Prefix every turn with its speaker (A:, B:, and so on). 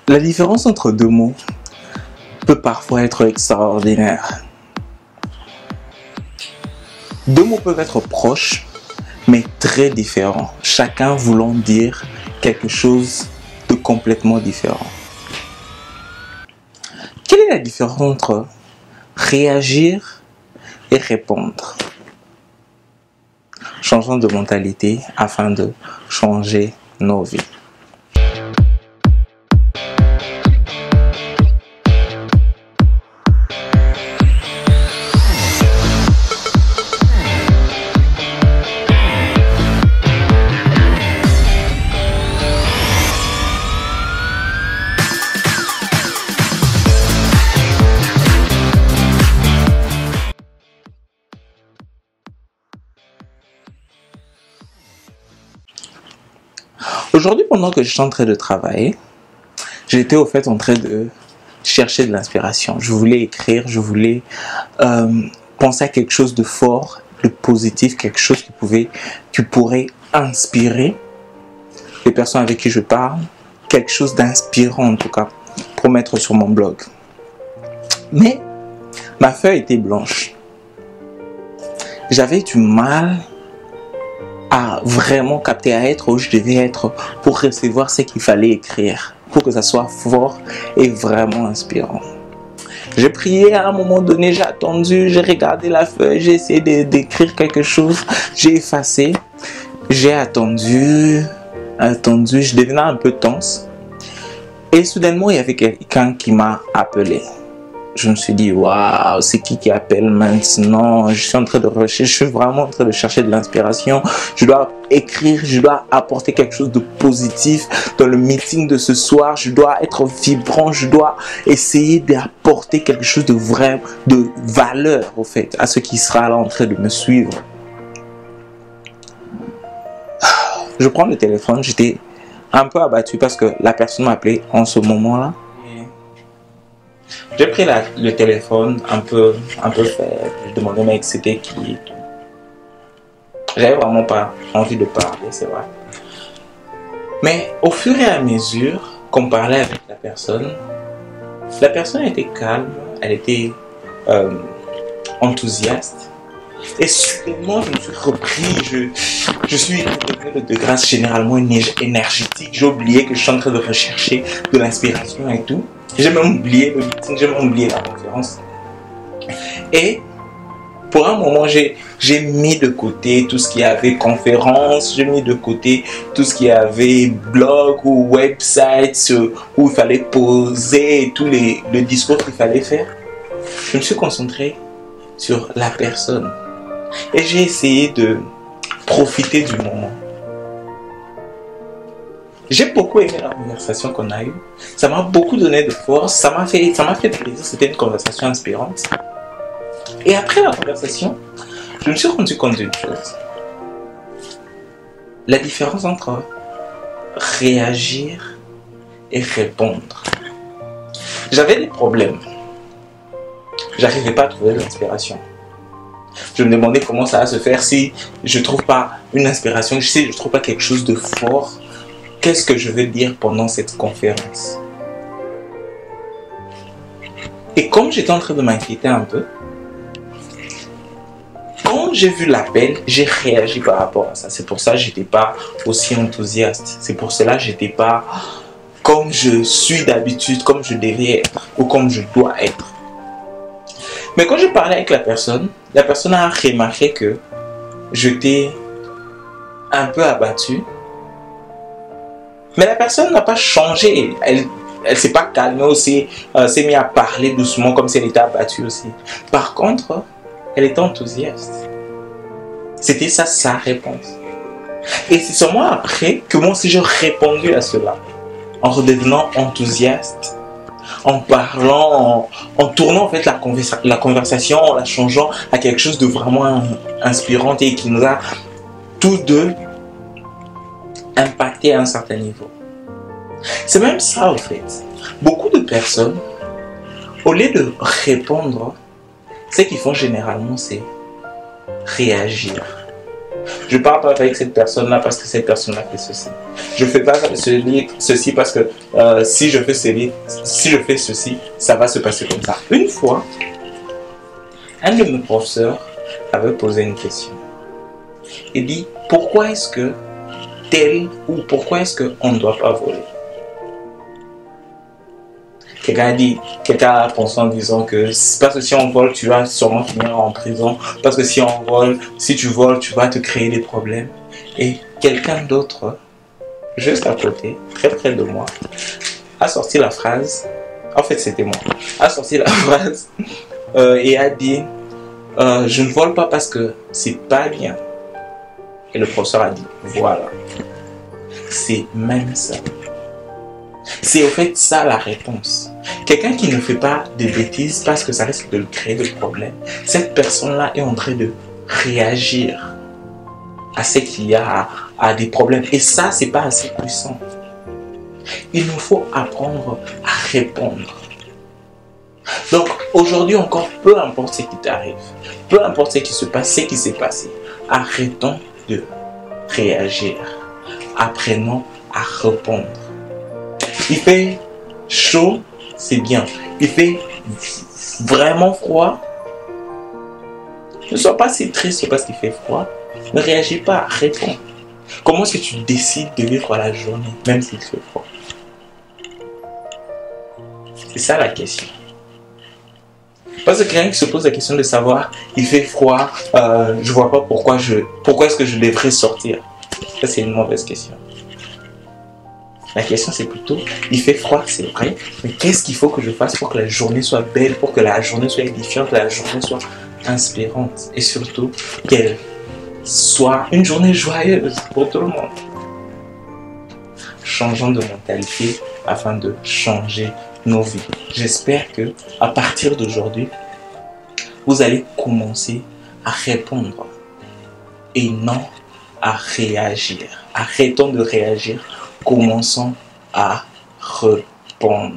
A: La différence entre deux mots peut parfois être extraordinaire. Deux mots peuvent être proches, mais très différents, chacun voulant dire quelque chose de complètement différent. Quelle est la différence entre réagir et répondre? Changeons de mentalité afin de changer nos vies. Aujourd'hui, pendant que je suis en train de travailler, j'étais au fait en train de chercher de l'inspiration. Je voulais écrire, je voulais penser à quelque chose de fort, de positif, quelque chose qui pourrait inspirer les personnes avec qui je parle, quelque chose d'inspirant en tout cas, pour mettre sur mon blog. Mais ma feuille était blanche. J'avais du mal à vraiment capter, à être où je devais être pour recevoir ce qu'il fallait écrire, pour que ça soit fort et vraiment inspirant. J'ai prié à un moment donné, j'ai attendu, j'ai regardé la feuille, j'ai essayé d'écrire quelque chose, j'ai effacé, j'ai attendu, je devenais un peu tense. Et soudainement, il y avait quelqu'un qui m'a appelé. Je me suis dit, waouh, c'est qui appelle maintenant? Je suis en train de rechercher, je suis vraiment en train de chercher de l'inspiration. Je dois écrire, je dois apporter quelque chose de positif dans le meeting de ce soir. Je dois être vibrant, je dois essayer d'apporter quelque chose de vrai, de valeur, au fait, à ce qui sera là en train de me suivre. Je prends le téléphone, j'étais un peu abattu parce que la personne m'a appelé en ce moment-là. J'ai pris le téléphone un peu faible. Je demandais mec c'était qui. J'avais vraiment pas envie de parler, c'est vrai. Mais au fur et à mesure qu'on parlait avec la personne était calme, elle était enthousiaste. Et soudainement, je me suis repris, je suis devenu de grâce généralement énergétique. J'ai oublié que je suis en train de rechercher de l'inspiration et tout. J'ai même oublié le meeting, j'ai même oublié la conférence. Et pour un moment, j'ai mis de côté tout ce qui avait conférence, j'ai mis de côté tout ce qui avait blog ou website où il fallait poser tous le discours qu'il fallait faire. Je me suis concentré sur la personne et j'ai essayé de profiter du moment. J'ai beaucoup aimé la conversation qu'on a eue. Ça m'a beaucoup donné de force. Ça m'a fait plaisir. C'était une conversation inspirante. Et après la conversation, je me suis rendu compte d'une chose. La différence entre réagir et répondre. J'avais des problèmes. J'arrivais pas à trouver de l'inspiration. Je me demandais comment ça va se faire si je trouve pas une inspiration, si je trouve pas quelque chose de fort. Qu'est-ce que je vais dire pendant cette conférence? Et comme j'étais en train de m'inquiéter un peu, quand j'ai vu l'appel, j'ai réagi par rapport à ça. C'est pour ça que je n'étais pas aussi enthousiaste. C'est pour cela que je n'étais pas comme je suis d'habitude, comme je devais être ou comme je dois être. Mais quand j'ai parlé avec la personne a remarqué que j'étais un peu abattu. Mais la personne n'a pas changé. Elle s'est pas calmée aussi. S'est mise à parler doucement comme si elle était abattue aussi. Par contre, elle était enthousiaste. C'était ça sa réponse. Et c'est seulement après que moi aussi j'ai répondu à cela. En redevenant enthousiaste. En parlant, en tournant en fait la conversation, en la changeant à quelque chose de vraiment inspirant et qui nous a tous deux impacté à un certain niveau. C'est même ça en fait. Beaucoup de personnes, au lieu de répondre, ce qu'ils font généralement c'est réagir. Je ne parle pas avec cette personne-là parce que cette personne-là fait ceci. Je ne fais pas ceci parce que si je fais ceci, ça va se passer comme ça. Une fois, un de mes professeurs avait posé une question. Il dit, pourquoi est-ce que tel ou pourquoi est-ce qu'on ne doit pas voler? Quelqu'un a pensé en disant que parce que si on vole, tu vas sûrement finir en prison. Parce que si tu voles, tu vas te créer des problèmes. Et quelqu'un d'autre, juste à côté, très près de moi, a sorti la phrase, en fait c'était moi, a sorti la phrase et a dit, je ne vole pas parce que c'est pas bien. Et le professeur a dit, voilà, c'est même ça. C'est au fait ça la réponse. Quelqu'un qui ne fait pas de bêtises parce que ça risque de lui créer des problèmes, cette personne-là est en train de réagir à ce qu'il y a à des problèmes. Et ça, c'est pas assez puissant. Il nous faut apprendre à répondre. Donc, aujourd'hui encore, peu importe ce qui t'arrive, peu importe ce qui se passe, ce qui s'est passé, arrêtons de réagir. Apprenons à répondre. Il fait chaud, c'est bien. Il fait vraiment froid. Ne sois pas si triste parce qu'il fait froid. Ne réagis pas, réponds. Comment est-ce que tu décides de vivre la journée, même s'il fait froid? C'est ça la question. Parce que quelqu'un qui se pose la question de savoir, il fait froid, je vois pas pourquoi est-ce que je devrais sortir. Ça, c'est une mauvaise question. La question c'est plutôt, il fait froid, c'est vrai, mais qu'est-ce qu'il faut que je fasse pour que la journée soit belle, pour que la journée soit édifiante, que la journée soit inspirante et surtout qu'elle soit une journée joyeuse pour tout le monde. Changeons de mentalité afin de changer nos vies. J'espère que à partir d'aujourd'hui, vous allez commencer à répondre et non à réagir. Arrêtons de réagir. Commençons à répondre.